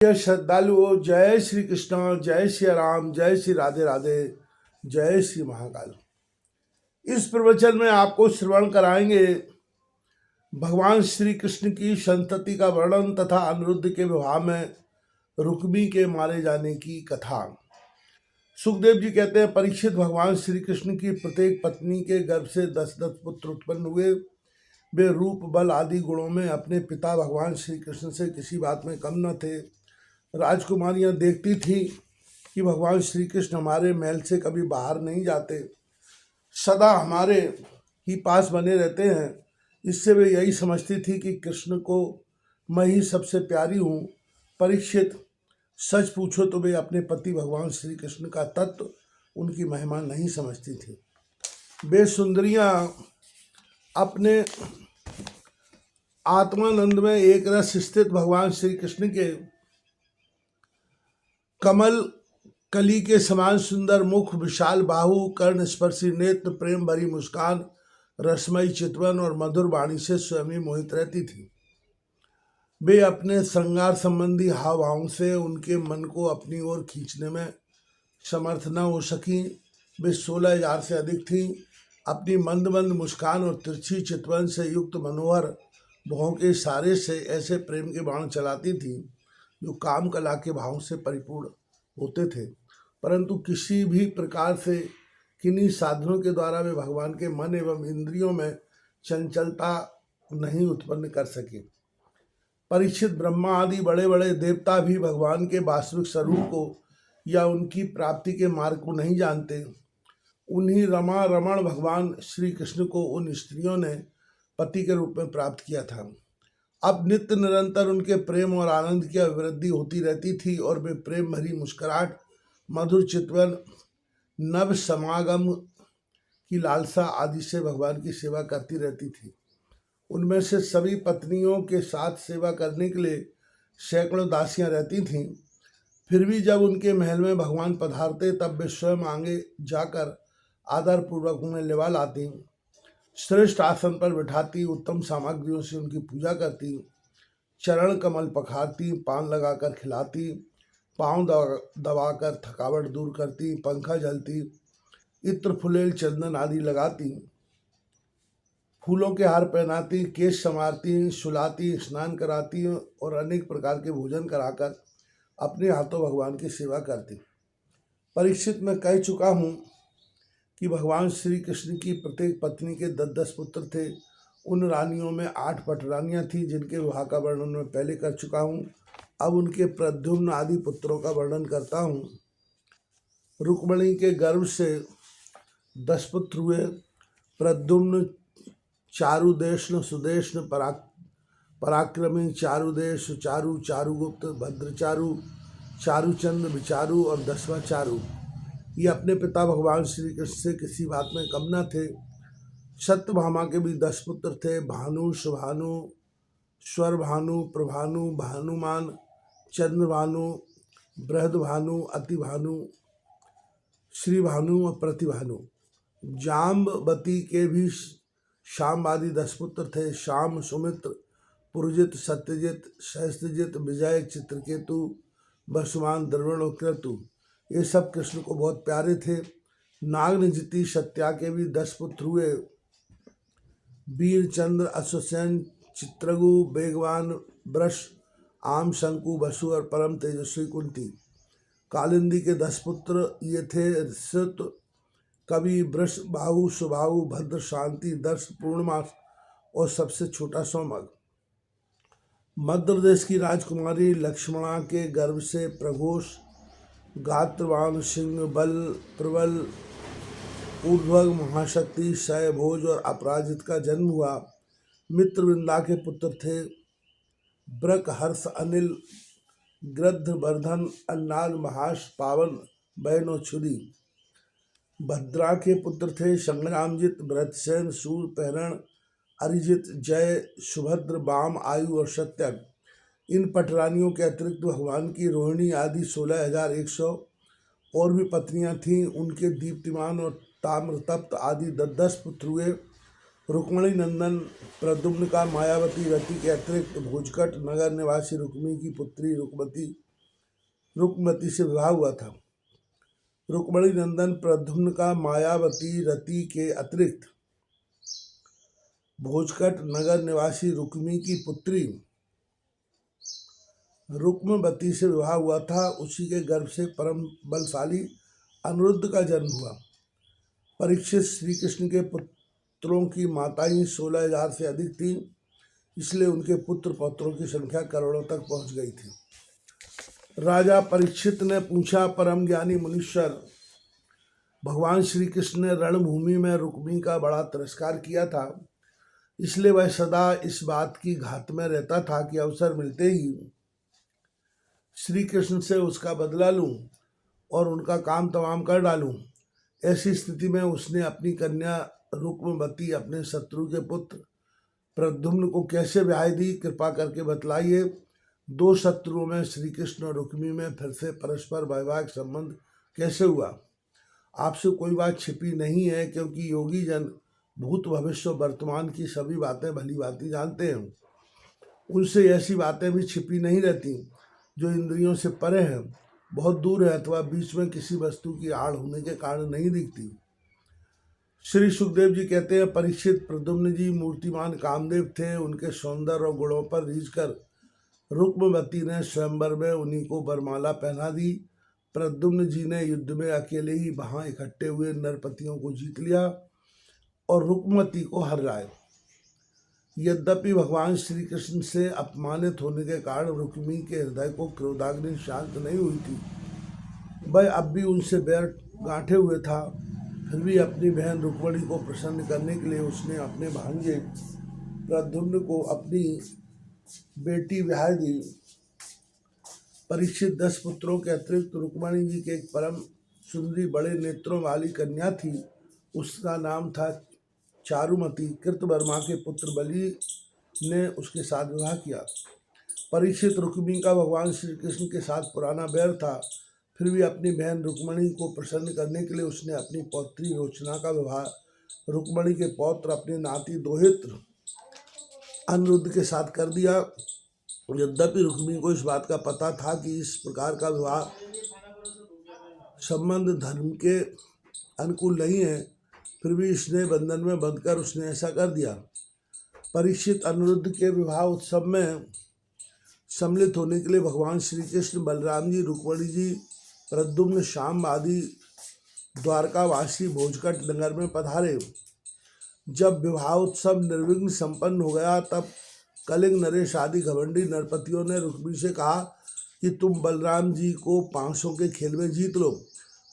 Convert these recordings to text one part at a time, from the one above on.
प्रिय श्रद्धालुओं, जय श्री कृष्ण, जय श्री राम, जय श्री राधे राधे, जय श्री महाकाल। इस प्रवचन में आपको श्रवण कराएंगे भगवान श्री कृष्ण की संतति का वर्णन तथा अनिरुद्ध के विवाह में रुक्मी के मारे जाने की कथा। सुखदेव जी कहते हैं, परीक्षित, भगवान श्री कृष्ण की प्रत्येक पत्नी के गर्भ से 10-10 पुत्र उत्पन्न हुए। वे रूप, बल आदि गुणों में अपने पिता भगवान श्री कृष्ण से किसी बात में कम न थे। राजकुमारियां देखती थी कि भगवान श्री कृष्ण हमारे महल से कभी बाहर नहीं जाते, सदा हमारे ही पास बने रहते हैं। इससे वे यही समझती थी कि कृष्ण को मैं ही सबसे प्यारी हूँ। परीक्षित, सच पूछो तो वे अपने पति भगवान श्री कृष्ण का तत्व, उनकी महिमा नहीं समझती थी। वे सुंदरियां अपने आत्मानंद में एक रस स्थित भगवान श्री कृष्ण के कमल कली के समान सुंदर मुख, विशाल बाहु, कर्ण स्पर्शी नेत्र, प्रेम भरी मुस्कान, रसमयी चितवन और मधुर वाणी से स्वयं ही मोहित रहती थी। वे अपने श्रृंगार संबंधी हाव भावों से उनके मन को अपनी ओर खींचने में समर्थ न हो सकी। वे 16,000 से अधिक थी। अपनी मंद मंद मुस्कान और तिरछी चितवन से युक्त मनोहर भौं के इशारे से ऐसे प्रेम के बाण चलाती थी जो काम कला के भावों से परिपूर्ण होते थे, परंतु किसी भी प्रकार से किन्हीं साधनों के द्वारा वे भगवान के मन एवं इंद्रियों में चंचलता नहीं उत्पन्न कर सके। परीक्षित, ब्रह्मा आदि बड़े बड़े देवता भी भगवान के वास्तविक स्वरूप को या उनकी प्राप्ति के मार्ग को नहीं जानते। उन्हीं रमा रमण भगवान श्री कृष्ण को उन स्त्रियों ने पति के रूप में प्राप्त किया था। अब नित्य निरंतर उनके प्रेम और आनंद की अभिवृद्धि होती रहती थी और वे प्रेम भरी मुस्कुराहट, मधुर चितवन, नव समागम की लालसा आदि से भगवान की सेवा करती रहती थी। उनमें से सभी पत्नियों के साथ सेवा करने के लिए सैकड़ों दासियां रहती थीं। फिर भी जब उनके महल में भगवान पधारते तब वे स्वयं आगे जाकर आदरपूर्वक उन्हें लेवा लाती, श्रेष्ठ आसन पर बिठाती, उत्तम सामग्रियों से उनकी पूजा करती, चरण कमल पखारती, पान लगाकर खिलाती, पांव दबाकर थकावट दूर करती, पंखा जलती, इत्र फुलेल चंदन आदि लगाती, फूलों के हार पहनाती, केश संवारती, सुलाती, स्नान कराती और अनेक प्रकार के भोजन कराकर अपने हाथों भगवान की सेवा करती। परीक्षित, मैं कह चुका हूँ कि भगवान श्री कृष्ण की प्रत्येक पत्नी के 10-10 पुत्र थे। उन रानियों में 8 पटरानियां थीं जिनके विवाह का वर्णन मैं पहले कर चुका हूँ। अब उनके प्रद्युम्न आदि पुत्रों का वर्णन करता हूँ। रुक्मिणी के गर्भ से 10 पुत्र हुए। प्रद्युम्न चारुदेशन, सुदेशन, पराक्रमी, चारुदेश, चारु, चारुगुप्त, भद्रचारु, चारुचंद्र, विचारु और 10वां चारु। ये अपने पिता भगवान श्री कृष्ण से किसी बात में कम न थे। सत्यभामा के भी 10 पुत्र थे। भानु, शुभानु, स्वरभानु, प्रभानु, भानुमान, चंद्रभानु, बृहदभानु, अतिभानु, श्रीभानु और प्रतिभानु। जाम्बवती के भी शाम आदि 10 पुत्र थे। शाम, सुमित्र, पुरजित, सत्यजित, सहस्त्रजित, विजय, चित्रकेतु, वसुमान, द्रविण और क्रतु। ये सब कृष्ण को बहुत प्यारे थे। नागनजिति सत्या के भी 10 पुत्र हुए। वीरचंद्र, अश्वसेन, चित्रगु, बेगवान, वृष, आम, शंकु, वसु और परम तेजस्वी कुंती। कालिंदी के 10 पुत्र ये थे। ऋषित, कवि, वृष, बाहु, सुबाहु, भद्र, शांति, दर्श, पूर्णमास और सबसे छोटा सौमग। मध्य देश की राजकुमारी लक्ष्मणा के गर्भ से प्रघोष, गात्रवान, सिंह, बल, प्रबल, ऊर्ध्वग, महाशक्ति, शय, भोज और अपराजित का जन्म हुआ। मित्रवृंदा के पुत्र थे ब्रक, हर्ष, अनिल, गृध्र, वर्धन, अन्नाद, महाश, पावन, बैन और छुरी। भद्रा के पुत्र थे संग्रामजित, भरतसेन, सूर, पहरण, अरिजित, जय, सुभद्र, बाम, आयु और सत्यक। इन पटरानियों के अतिरिक्त भगवान की रोहिणी आदि 16,100 और भी पत्नियां थीं। उनके दीप्तिमान और ताम्रतप्त आदि 10 पुत्र हुए। रुक्मिणी नंदन प्रद्युम्न का मायावती रति के अतिरिक्त भोजकट नगर निवासी रुक्मी की पुत्री रुक्मती रुक्मती से विवाह हुआ था। रुक्मणी नंदन प्रद्युम्न का मायावती रति के अतिरिक्त भोजकट नगर निवासी रुक्मी की पुत्री रुक्मवती से विवाह हुआ था। उसी के गर्भ से परम बलशाली अनिरुद्ध का जन्म हुआ। परीक्षित श्री कृष्ण के पुत्रों की माताएं 16,000 से अधिक थीं, इसलिए उनके पुत्र पौत्रों की संख्या करोड़ों तक पहुंच गई थी। राजा परीक्षित ने पूछा, परम ज्ञानी मुनीश्वर, भगवान श्री कृष्ण ने रणभूमि में रुक्मी का बड़ा तिरस्कार किया था, इसलिए वह सदा इस बात की घात में रहता था कि अवसर मिलते ही श्री कृष्ण से उसका बदला लूं और उनका काम तमाम कर डालूं। ऐसी स्थिति में उसने अपनी कन्या रुक्मवती अपने शत्रु के पुत्र प्रद्युम्न को कैसे ब्याह दी, कृपा करके बतलाइए। दो शत्रुओं में श्री कृष्ण और रुक्मी में फिर से परस्पर वैवाहिक संबंध कैसे हुआ? आपसे कोई बात छिपी नहीं है, क्योंकि योगी जन भूत भविष्य वर्तमान की सभी बातें भली भांति जानते हैं। उनसे ऐसी बातें भी छिपी नहीं रहती जो इंद्रियों से परे हैं, बहुत दूर है अथवा बीच में किसी वस्तु की आड़ होने के कारण नहीं दिखती। श्री सुखदेव जी कहते हैं, परीक्षित, प्रद्युम्न जी मूर्तिमान कामदेव थे। उनके सौंदर्य और गुणों पर रीझकर रुक्मवती ने स्वयंवर में उन्हीं को वरमाला पहना दी। प्रद्युम्न जी ने युद्ध में अकेले ही वहां इकट्ठे हुए नरपतियों को जीत लिया और रुक्मवती को हर लाए। यद्यपि भगवान श्री कृष्ण से अपमानित होने के कारण रुक्मी के हृदय को क्रोधाग्नि शांत नहीं हुई थी, वह अब भी उनसे बैर गांठे हुए था। फिर भी अपनी बहन रुक्मणी को प्रसन्न करने के लिए उसने अपने भांजे प्रद्युम्न को अपनी बेटी ब्याह दी। परीक्षित 10 पुत्रों के अतिरिक्त रुक्मणी जी के एक परम सुंदरी बड़े नेत्रों वाली कन्या थी। उसका नाम था चारुमती। कृतवर्मा के पुत्र बलि ने उसके साथ विवाह किया। परीक्षित, रुक्मी का भगवान श्री कृष्ण के साथ पुराना बैर था, फिर भी अपनी बहन रुक्मणी को प्रसन्न करने के लिए उसने अपनी पौत्री रोचना का विवाह रुक्मणी के पौत्र अपने नाती दोहित्र अनिरुद्ध के साथ कर दिया। यद्यपि रुक्मी को इस बात का पता था कि इस प्रकार का विवाह संबंध धर्म के अनुकूल नहीं है, फिर भी इसने बंधन में बंधकर उसने ऐसा कर दिया। परीक्षित, अनिरुद्ध के विवाह उत्सव में सम्मिलित होने के लिए भगवान श्री कृष्ण, बलराम जी, रुक्मणी जी, प्रद्युम्न, श्याम आदि द्वारकावासी भोजकट नगर में पधारे। जब विवाह उत्सव निर्विघ्न संपन्न हो गया, तब कलिंग, नरेश आदि घमंडी नरपतियों ने रुक्मी से कहा कि तुम बलराम जी को 500 के खेल में जीत लो।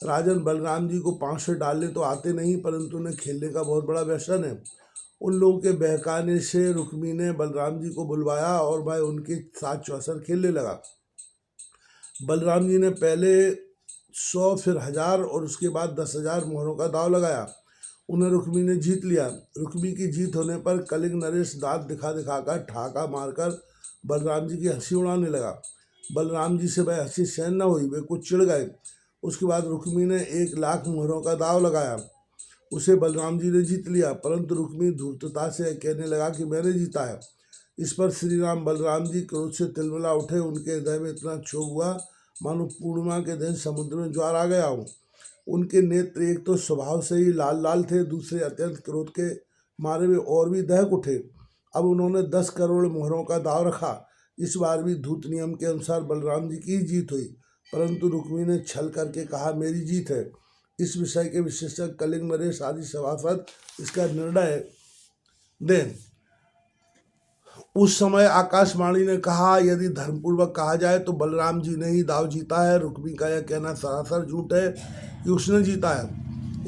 राजन, बलराम जी को 500 डालने तो आते नहीं, परंतु उन्हें खेलने का बहुत बड़ा व्यसन है। उन लोगों के बहकाने से रुक्मी ने बलराम जी को बुलवाया और वह उनके साथ चौसर खेलने लगा। बलराम जी ने पहले 100, फिर 1000 और उसके बाद 10,000 मोहरों का दाव लगाया। उन्हें रुक्मी ने जीत लिया। रुक्मी की जीत होने पर कलिंग नरेश दांत दिखा दिखाकर ठाका मारकर बलराम जी की हंसी उड़ाने लगा। बलराम जी से वह हंसी सहन न हुई, वे कुछ चिढ़ गए। उसके बाद रुक्मी ने 1,00,000 मोहरों का दाव लगाया। उसे बलराम जी ने जीत लिया, परंतु रुक्मी धूर्तता से कहने लगा कि मैंने जीता है। इस पर श्री राम बलराम जी क्रोध से तिलमिला उठे। उनके हृदय में इतना क्षोभ हुआ मानो पूर्णिमा के दिन समुद्र में ज्वार आ गया हो। उनके नेत्र एक तो स्वभाव से ही लाल लाल थे, दूसरे अत्यंत क्रोध के मारे में और भी दहक उठे। अब उन्होंने 10 करोड़ मोहरों का दाव रखा। इस बार भी धूत नियम के अनुसार बलराम जी की जीत हुई, परंतु रुक्मी ने छल करके कहा मेरी जीत है। इस विषय के विशेषज्ञ कलिंग, नरेश आदि सभासद इसका निर्णय दें। उस समय आकाशवाणी ने कहा, यदि धर्मपूर्वक कहा जाए तो बलराम जी ने ही दाव जीता है। रुक्मी का यह कहना सरासर झूठ है कि उसने जीता है।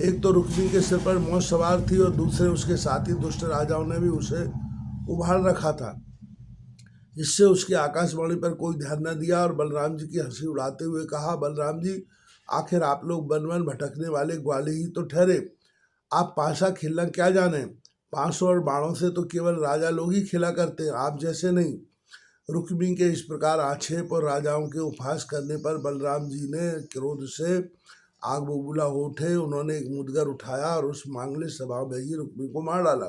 एक तो रुक्मी के सिर पर मौत सवार थी और दूसरे उसके साथी दुष्ट राजाओं ने भी उसे उभार रखा था, जिससे उसके आकाशवाणी पर कोई ध्यान न दिया और बलराम जी की हंसी उड़ाते हुए कहा, बलराम जी, आखिर आप लोग वन वन भटकने वाले ग्वाले ही तो ठहरे। आप पाशा खेलना क्या जाने। पांसों और बाणों से तो केवल राजा लोग ही खेला करते हैं, आप जैसे नहीं। रुक्मी के इस प्रकार आक्षेप और राजाओं के उपहास करने पर बलराम जी ने क्रोध से आग बबूला हो उठे। उन्होंने एक मुदगर उठाया और उस मांगलिक सभा में ही रुक्मी को मार डाला।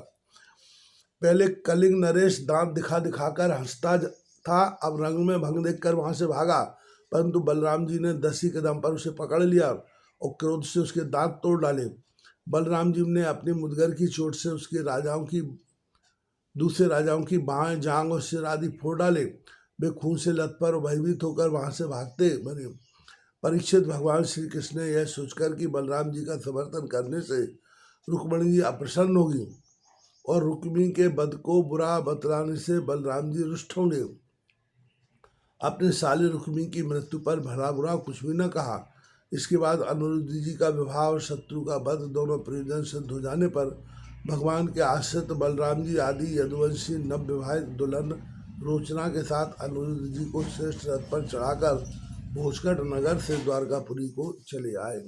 पहले कलिंग नरेश दांत दिखा दिखाकर हंसता था, अब रंग में भंग देखकर वहां से भागा। परंतु बलराम जी ने 10 कदम पर उसे पकड़ लिया और क्रोध से उसके दांत तोड़ डाले। बलराम जी ने अपनी मुदगर की चोट से उसके दूसरे राजाओं की बाहें, जांग और सिर आदि फोड़ डाले। वे खून से लथपथ और भयभीत होकर वहां से भागते बने। परीक्षित, भगवान श्री कृष्ण ने यह सोचकर कि बलराम जी का समर्थन करने से रुक्मिणी जी अप्रसन्न होगी और रुक्मिणी के वध को बुरा बतलाने से बलराम जी रुष्ट होंगे, अपने साले रुक्मिणी की मृत्यु पर भला बुरा कुछ भी न कहा। इसके बाद अनुरुद्धि जी का विवाह और शत्रु का वध दोनों प्रयोजन सिद्ध हो जाने पर भगवान के आश्रित बलराम जी आदि यदुवंशी नवविवाहित दुल्हन रोचना के साथ अनुरुद्ध जी को श्रेष्ठ रथ पर चढ़ाकर भोजकट नगर से द्वारकापुरी को चले आए।